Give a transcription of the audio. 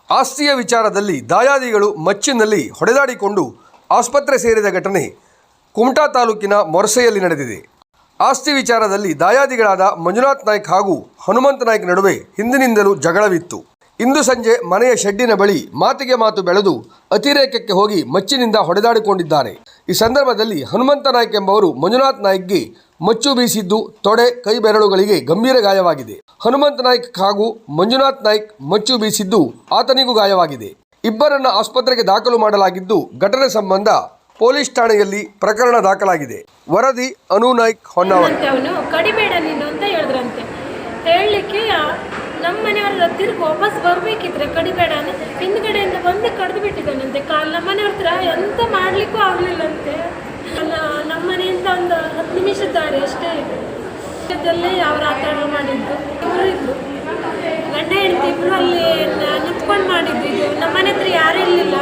ಆಸ್ತಿಯ ವಿಚಾರದಲ್ಲಿ ದಾಯಾದಿಗಳು ಮಚ್ಚಿನಲ್ಲಿ ಹೊಡೆದಾಡಿಕೊಂಡು ಆಸ್ಪತ್ರೆ ಸೇರಿದ ಘಟನೆ ಕುಮಟಾ ತಾಲೂಕಿನ ಮೊರಸೆಯಲ್ಲಿ ನಡೆದಿದೆ. ಆಸ್ತಿ ವಿಚಾರದಲ್ಲಿ ದಾಯಾದಿಗಳಾದ ಮಂಜುನಾಥ್ ನಾಯ್ಕ್ ಹಾಗೂ ಹನುಮಂತ ನಾಯ್ಕ್ ನಡುವೆ ಹಿಂದಿನಿಂದಲೂ ಜಗಳವಿತ್ತು. ಇಂದು ಸಂಜೆ ಮನೆಯ ಶೆಡ್ಡಿನ ಬಳಿ ಮಾತಿಗೆ ಮಾತು ಬೆಳೆದು ಅತಿರೇಕಕ್ಕೆ ಹೋಗಿ ಮಚ್ಚಿನಿಂದ ಹೊಡೆದಾಡಿಕೊಂಡಿದ್ದಾರೆ. ಈ ಸಂದರ್ಭದಲ್ಲಿ ಹನುಮಂತ ನಾಯ್ಕ್ ಎಂಬವರು ಮಂಜುನಾಥ್ ನಾಯ್ಕ್ಗೆ ಮಚ್ಚು ಬೀಸಿದ್ದು ತೊಡೆ ಕೈ ಬೆರಳುಗಳಿಗೆ ಗಂಭೀರ ಗಾಯವಾಗಿದೆ. ಹನುಮಂತ ನಾಯ್ಕ್ ಹಾಗೂ ಮಂಜುನಾಥ್ ನಾಯ್ಕ್ ಮಚ್ಚು ಬೀಸಿದ್ದು ಆತನಿಗೂ ಗಾಯವಾಗಿದೆ. ಇಬ್ಬರನ್ನ ಆಸ್ಪತ್ರೆಗೆ ದಾಖಲು ಮಾಡಲಾಗಿದ್ದು ಘಟನೆ ಸಂಬಂಧ ಪೊಲೀಸ್ ಠಾಣೆಯಲ್ಲಿ ಪ್ರಕರಣ ದಾಖಲಾಗಿದೆ. ವರದಿ ಅನು ನಾಯ್ಕ್ ಹೊನ್ನಾವರ. ಕಡಿಬೇಡ ನೀನು ಅಂತ ಹೇಳಿದ್ರಂತೆ. ಹೇಳಲಿಕ್ಕೆ ನಮ್ಮ ಮನೆಯವ್ರ ತಿರುಗಿ ವಾಪಸ್ ಬರಬೇಕಿದ್ರೆ ಕಡಿಬೇಡ ಹಿಂದ್ಗಡೆಯಿಂದ ಬಂದು ಕಡ್ದು ಬಿಟ್ಟಿದ್ದಾನಂತೆ. ನಮ್ಮ ಮನೆಯವ್ರ ಹತ್ರ ಎಂತ ಮಾಡಲಿಕ್ಕೂ ಆಗಲಿಲ್ಲಂತೆ. ನಮ್ಮ ಮನೆಯಿಂದ ಒಂದು 10 ನಿಮಿಷದ ದಾರಿ ಅಷ್ಟೇ ಇದಲ್ಲೇ ಅವ್ರ ಆಟ ಮಾಡಿದ್ದು. ಇಬ್ಬರು ಗಂಡ ಹೆಂಡತಿ ಇಬ್ಬರು ಅಲ್ಲಿ ನಿಂತ್ಕೊಂಡು ಮಾಡಿದ್ದು. ಇದು ನಮ್ಮ ಮನೆ ಹತ್ರ ಯಾರೂ ಇರಲಿಲ್ಲ.